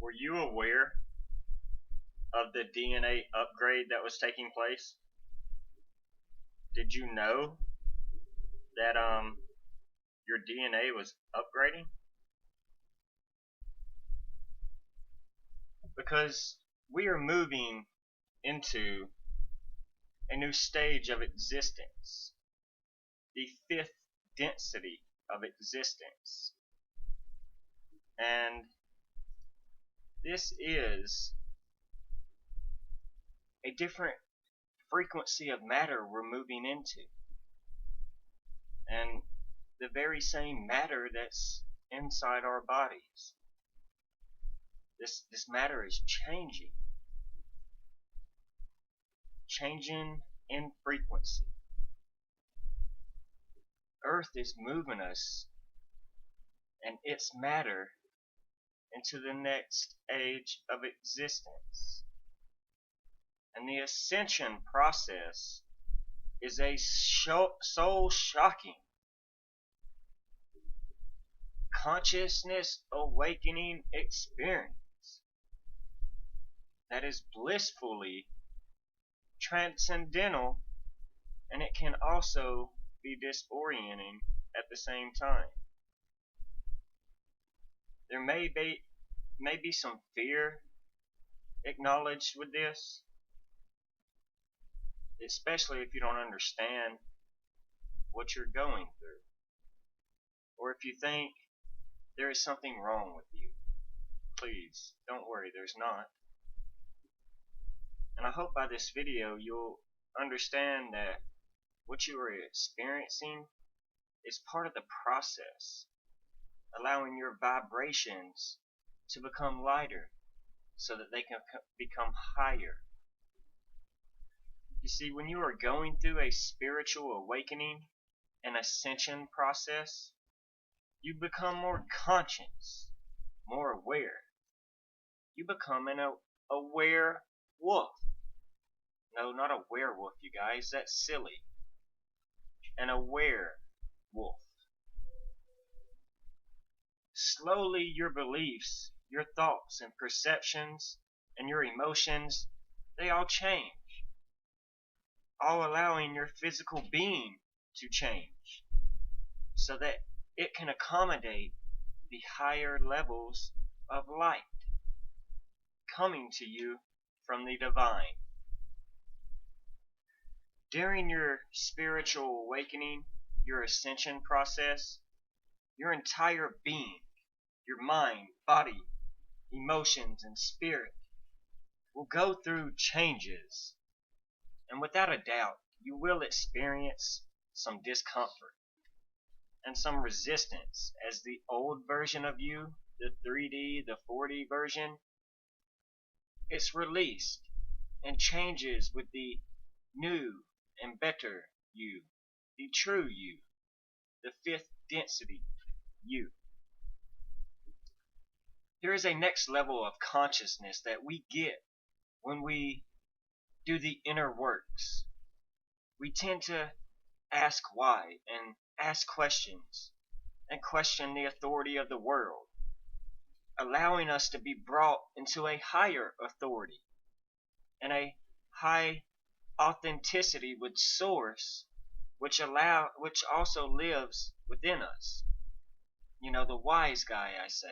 Were you aware of the DNA upgrade that was taking place? Did you know that your DNA was upgrading? Because we are moving into a new stage of existence, the fifth density of existence. And this is a different frequency of matter we're moving into. And the very same matter that's inside our bodies. This matter is changing in frequency. Earth is moving us and its matter into the next age of existence. And the ascension process is a soul-shocking, consciousness awakening experience that is blissfully transcendental, and it can also be disorienting at the same time. There may be some fear acknowledged with this, especially if you don't understand what you're going through, or if you think there is something wrong with you. Please don't worry, there's not. And I hope by this video you'll understand that what you are experiencing is part of the process, allowing your vibrations to become lighter so that they can become higher. You see, when you are going through a spiritual awakening and ascension process, you become more conscious, more aware. You become an aware wolf. No, not a werewolf, you guys. That's silly. An aware wolf. Slowly your beliefs, your thoughts and perceptions, and your emotions, they all change. All allowing your physical being to change so that it can accommodate the higher levels of light coming to you from the divine. During your spiritual awakening, your ascension process, your entire being, your mind, body, emotions, and spirit will go through changes. And without a doubt, you will experience some discomfort and some resistance as the old version of you, the 3D, the 4D version, it's released and changes with the new and better you, the true you, the fifth density you. There is a next level of consciousness that we get when we do the inner works. We tend to ask why and ask questions and question the authority of the world, allowing us to be brought into a higher authority and a high authenticity with source, which also lives within us. You know, the wise guy, I say.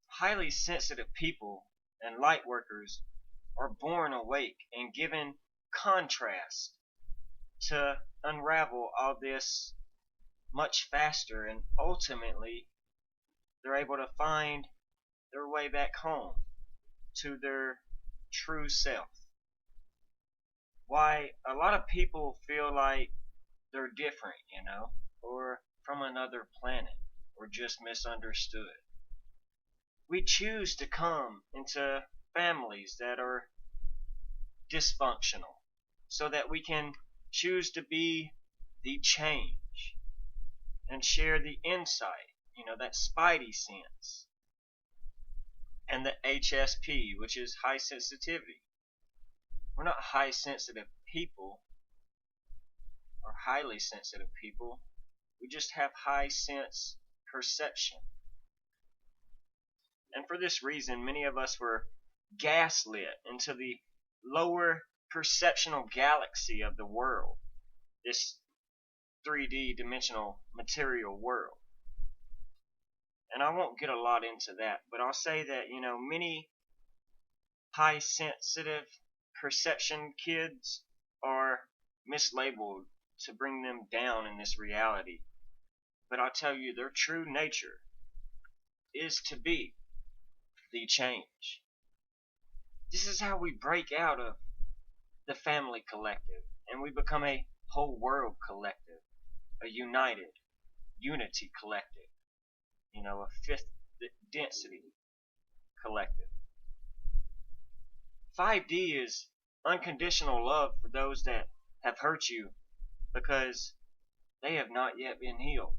Highly sensitive people and light workers are born awake and given contrast to unravel all this much faster, and ultimately they're able to find their way back home to their true self. Why a lot of people feel like they're different, or from another planet, or just misunderstood. We choose to come into families that are dysfunctional so that we can choose to be the change and share the insight, that spidey sense, and the HSP, which is high sensitivity. We're not high sensitive people or highly sensitive people. We just have high sense perception. And for this reason, many of us were gaslit into the lower perceptional galaxy of the world, this 3D dimensional material world. And I won't get a lot into that, but I'll say that, many high sensitive perception kids are mislabeled to bring them down in this reality. But I'll tell you, their true nature is to be the change. This is how we break out of the family collective and we become a whole world collective, a united unity collective, a fifth density collective. 5D is unconditional love for those that have hurt you because they have not yet been healed.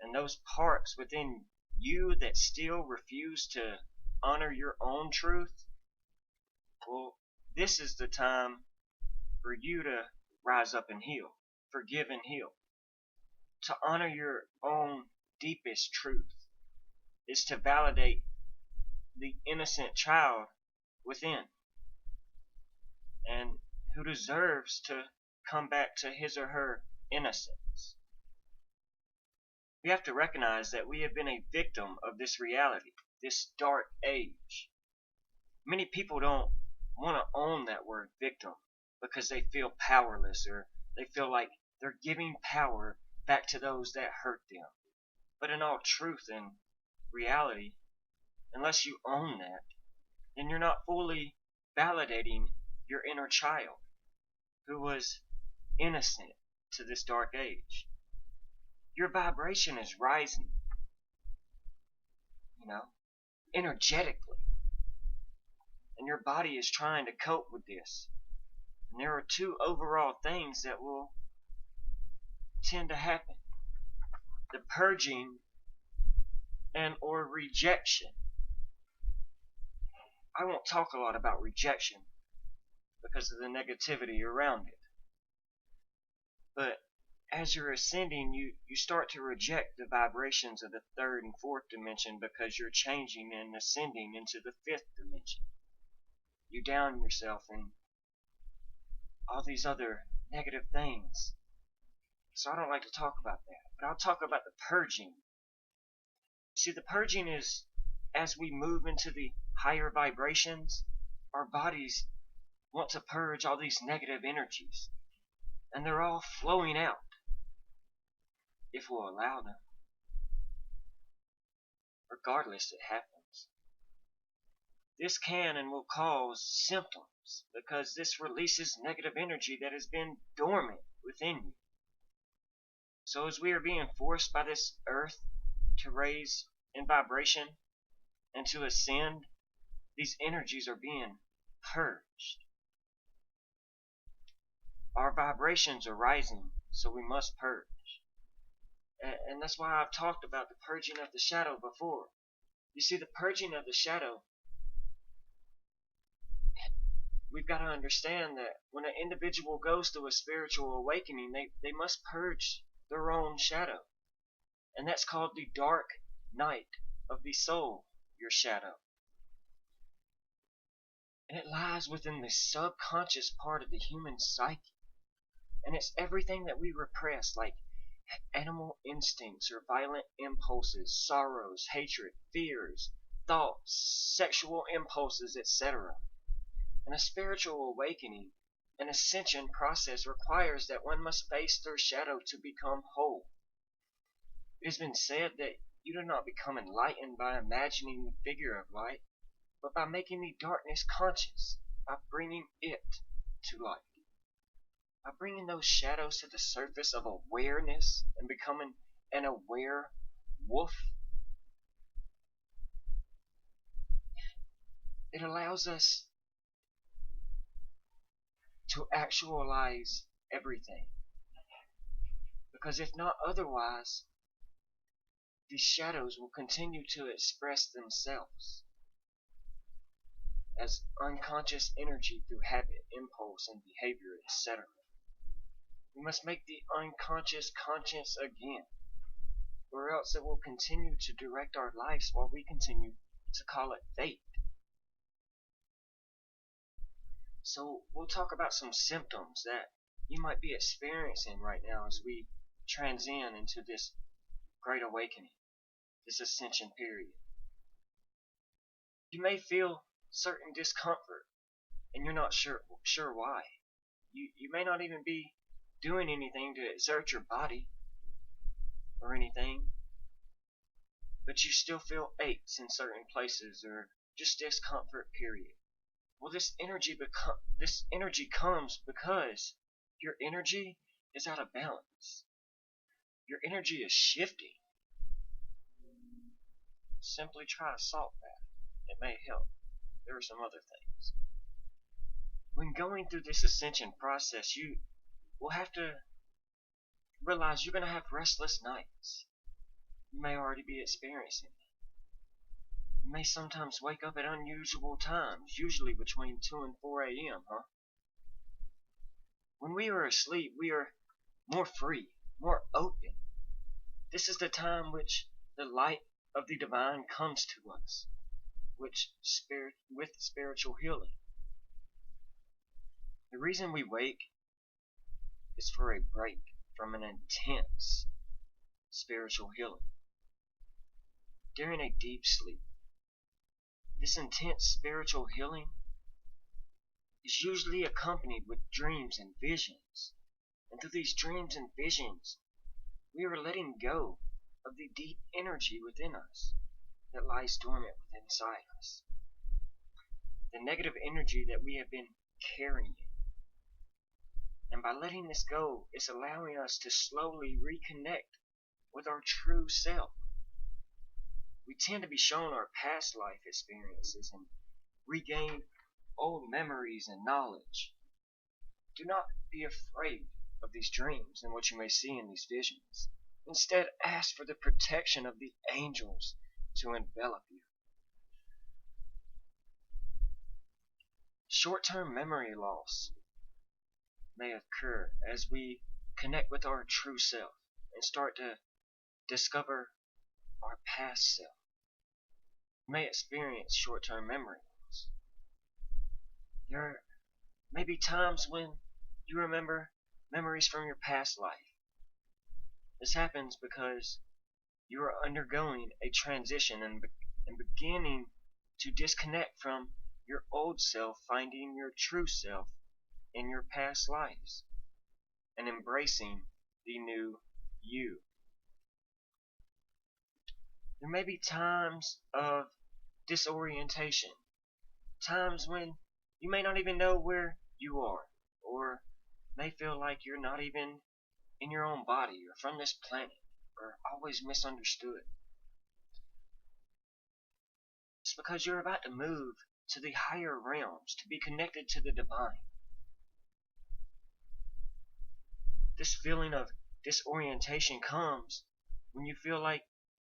And those parts within you that still refuse to honor your own truth, well, this is the time for you to rise up and heal, forgive and heal. To honor your own deepest truth is to validate the innocent child within and who deserves to come back to his or her innocence. We have to recognize that we have been a victim of this reality, this dark age. Many people don't want to own that word victim because they feel powerless or they feel like they're giving power back to those that hurt them. But in all truth and reality, unless you own that, then you're not fully validating your inner child who was innocent to this dark age. Your vibration is rising, energetically. And your body is trying to cope with this. And there are two overall things that will tend to happen. The purging and or rejection. I won't talk a lot about rejection because of the negativity around it. But as you're ascending, you start to reject the vibrations of the third and fourth dimension because you're changing and ascending into the fifth dimension. You down yourself and all these other negative things. So I don't like to talk about that. But I'll talk about the purging. See, the purging is as we move into the higher vibrations, our bodies want to purge all these negative energies. And they're all flowing out if we'll allow them. Regardless, it happens. This can and will cause symptoms because this releases negative energy that has been dormant within you. So as we are being forced by this earth to raise in vibration and to ascend, these energies are being purged. Our vibrations are rising, so we must purge. And that's why I've talked about the purging of the shadow before. You see, the purging of the shadow, we've got to understand that when an individual goes through a spiritual awakening, they must purge their own shadow. And that's called the dark night of the soul, your shadow. And it lies within the subconscious part of the human psyche. And it's everything that we repress, like animal instincts or violent impulses, sorrows, hatred, fears, thoughts, sexual impulses, etc. And a spiritual awakening, an ascension process requires that one must face their shadow to become whole. It has been said that you do not become enlightened by imagining the figure of light, but by making the darkness conscious, by bringing it to light. By bringing those shadows to the surface of awareness and becoming an aware wolf, it allows us to actualize everything. Because if not otherwise, these shadows will continue to express themselves as unconscious energy through habit, impulse, and behavior, etc. We must make the unconscious conscious again, or else it will continue to direct our lives while we continue to call it fate. So we'll talk about some symptoms that you might be experiencing right now as we transcend into this great awakening, this ascension period. You may feel certain discomfort and you're not sure why. You may not even be doing anything to exert your body or anything, but you still feel aches in certain places or just discomfort, period. Well, this energy comes because your energy is out of balance. Your energy is shifting. Simply try a salt bath. It may help. There are some other things. When going through this ascension process, you will have to realize you're going to have restless nights. You may already be experiencing it. You may sometimes wake up at unusual times, usually between 2 and 4 a.m., huh? When we are asleep, we are more free, more open. This is the time which the light of the divine comes to us, with spiritual healing. The reason we wake is for a break from an intense spiritual healing. During a deep sleep, this intense spiritual healing is usually accompanied with dreams and visions. And through these dreams and visions, we are letting go of the deep energy within us that lies dormant within inside us. The negative energy that we have been carrying. And by letting this go, it's allowing us to slowly reconnect with our true self. We tend to be shown our past life experiences and regain old memories and knowledge. Do not be afraid of these dreams and what you may see in these visions. Instead, ask for the protection of the angels to envelop you. Short-term memory loss may occur as we connect with our true self and start to discover our past self. You may experience short-term memory loss. There may be times when you remember memories from your past life. This happens because you are undergoing a transition and beginning to disconnect from your old self, finding your true self in your past lives and embracing the new you. There may be times of disorientation, times when you may not even know where you are, or may feel like you're not even in your own body or from this planet, or always misunderstood. It's because you're about to move to the higher realms, to be connected to the divine. This feeling of disorientation comes when you feel like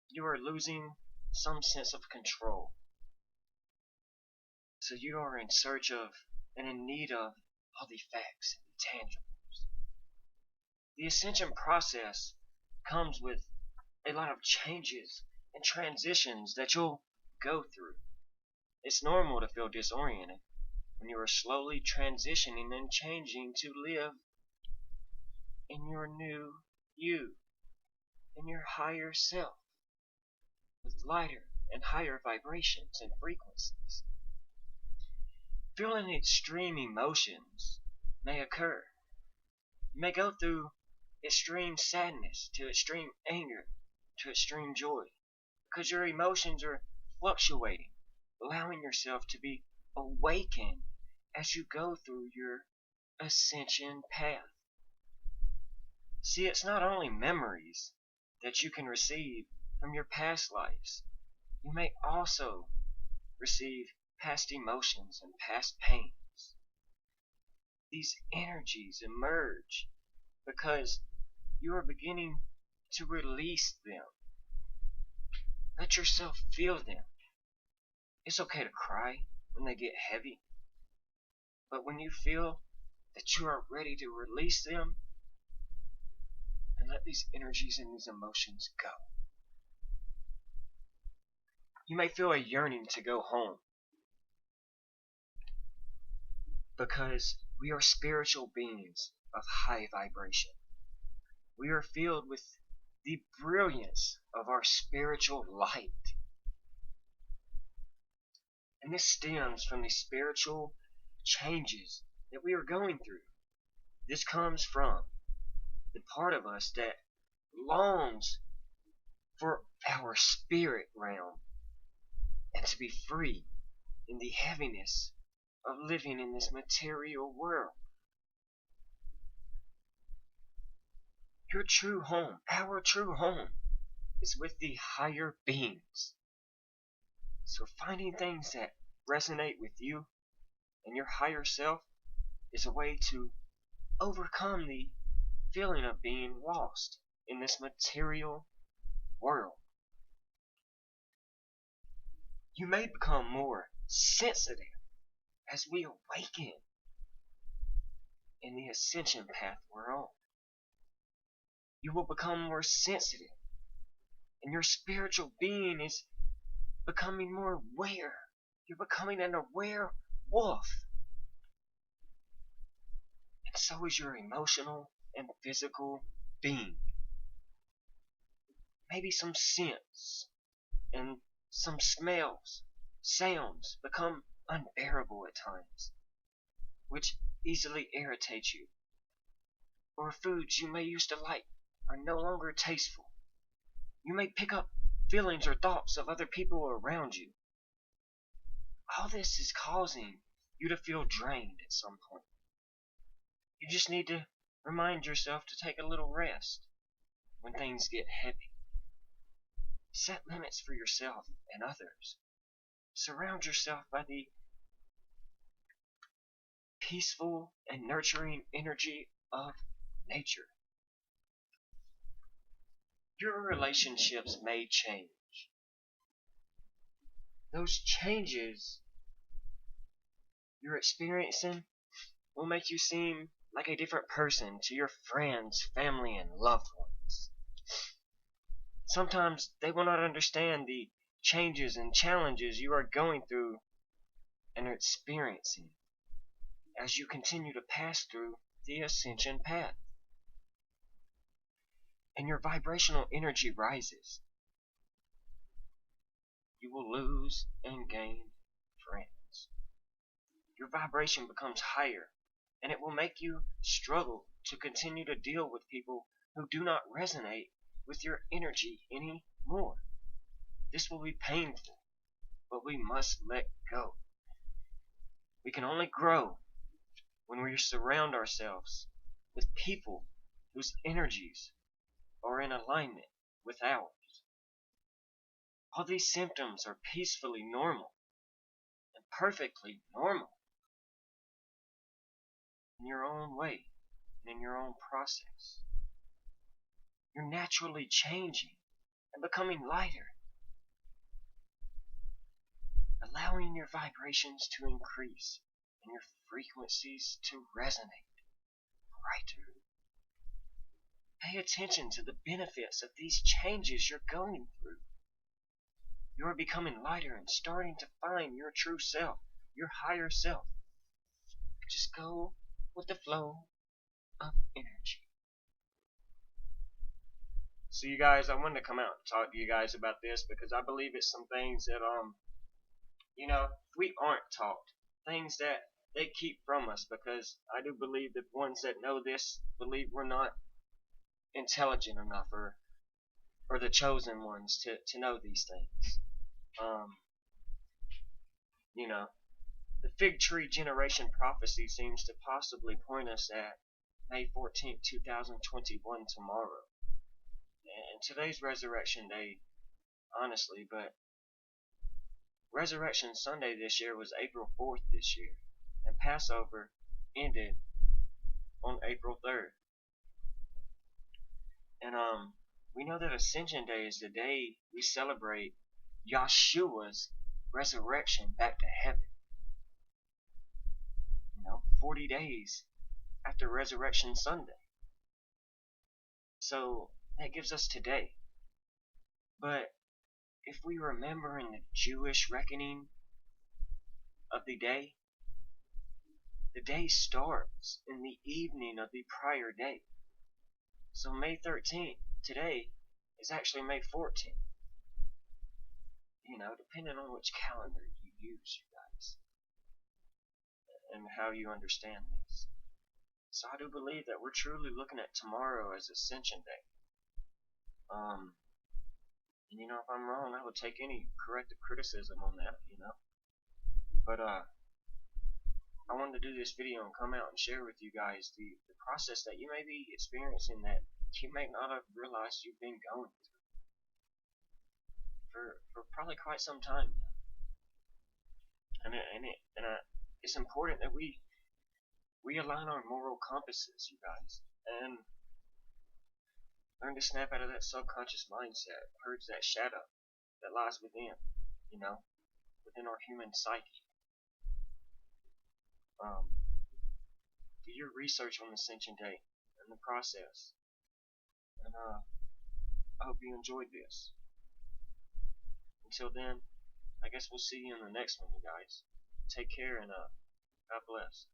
you are losing some sense of control. So you are in search of and in need of all the facts and tangibles. The ascension process comes with a lot of changes and transitions that you'll go through. It's normal to feel disoriented when you are slowly transitioning and changing to live in your new you, in your higher self, with lighter and higher vibrations and frequencies. Feeling extreme emotions may occur. You may go through extreme sadness to extreme anger to extreme joy because your emotions are fluctuating, allowing yourself to be awakened as you go through your ascension path. See, it's not only memories that you can receive from your past lives. You may also receive past emotions and past pains. These energies emerge because you are beginning to release them. Let yourself feel them. It's okay to cry when they get heavy, but when you feel that you are ready to release them, and let these energies and these emotions go, You may feel a yearning to go home because we are spiritual beings of high vibration. We are filled with the brilliance of our spiritual light. And this stems from the spiritual changes that we are going through. This comes from the part of us that longs for our spirit realm and to be free in the heaviness of living in this material world. Your true home, our true home, is with the higher beings. So finding things that resonate with you and your higher self is a way to overcome the feeling of being lost in this material world. You may become more sensitive as we awaken in the ascension path we're on. You will become more sensitive, and your spiritual being is becoming more aware. You're becoming an aware wolf. And so is your emotional and physical being. Maybe some scents and some smells, sounds become unbearable at times, which easily irritate you. Or foods you may used to like are no longer tasteful. You may pick up feelings or thoughts of other people around you. All this is causing you to feel drained at some point. You just need to remind yourself to take a little rest when things get heavy. Set limits for yourself and others. Surround yourself by the peaceful and nurturing energy of nature. Your relationships may change. Those changes you're experiencing will make you seem like a different person to your friends, family, and loved ones. Sometimes they will not understand the changes and challenges you are going through and are experiencing as you continue to pass through the ascension path. And your vibrational energy rises. You will lose and gain friends. Your vibration becomes higher, and it will make you struggle to continue to deal with people who do not resonate with your energy anymore. This will be painful, but we must let go. We can only grow when we surround ourselves with people whose energies are in alignment with ours. All these symptoms are peacefully normal and perfectly normal in your own way and in your own process. You're naturally changing and becoming lighter, allowing your vibrations to increase and your frequencies to resonate brighter. Pay attention to the benefits of these changes you're going through. You are becoming lighter and starting to find your true self, your higher self. Just go with the flow of energy. So you guys, I wanted to come out and talk to you guys about this because I believe it's some things that we aren't taught. Things that they keep from us, because I do believe that ones that know this believe we're not intelligent enough or the chosen ones to know these things. The fig tree generation prophecy seems to possibly point us at May 14th, 2021 tomorrow. And today's Resurrection Day, honestly, but Resurrection Sunday this year was April 4th this year, and Passover ended on April 3rd. And we know that Ascension Day is the day we celebrate Yahshua's resurrection back to heaven. 40 days after Resurrection Sunday. So that gives us today. But if we remember in the Jewish reckoning of the day starts in the evening of the prior day. So May 13th, today, is actually May 14th. You know, depending on which calendar you use, you guys, and how you understand this. So I do believe that we're truly looking at tomorrow as Ascension Day. And you know, if I'm wrong, I would take any corrective criticism on that, you know. But I wanted to do this video and come out and share with you guys the process that you may be experiencing that you may not have realized you've been going through for probably quite some time now. It's important that we align our moral compasses, you guys, and learn to snap out of that subconscious mindset, purge that shadow that lies within, you know, within our human psyche. Do your research on Ascension Day and the process. And I hope you enjoyed this. Until then, I guess we'll see you in the next one, you guys. Take care and God bless.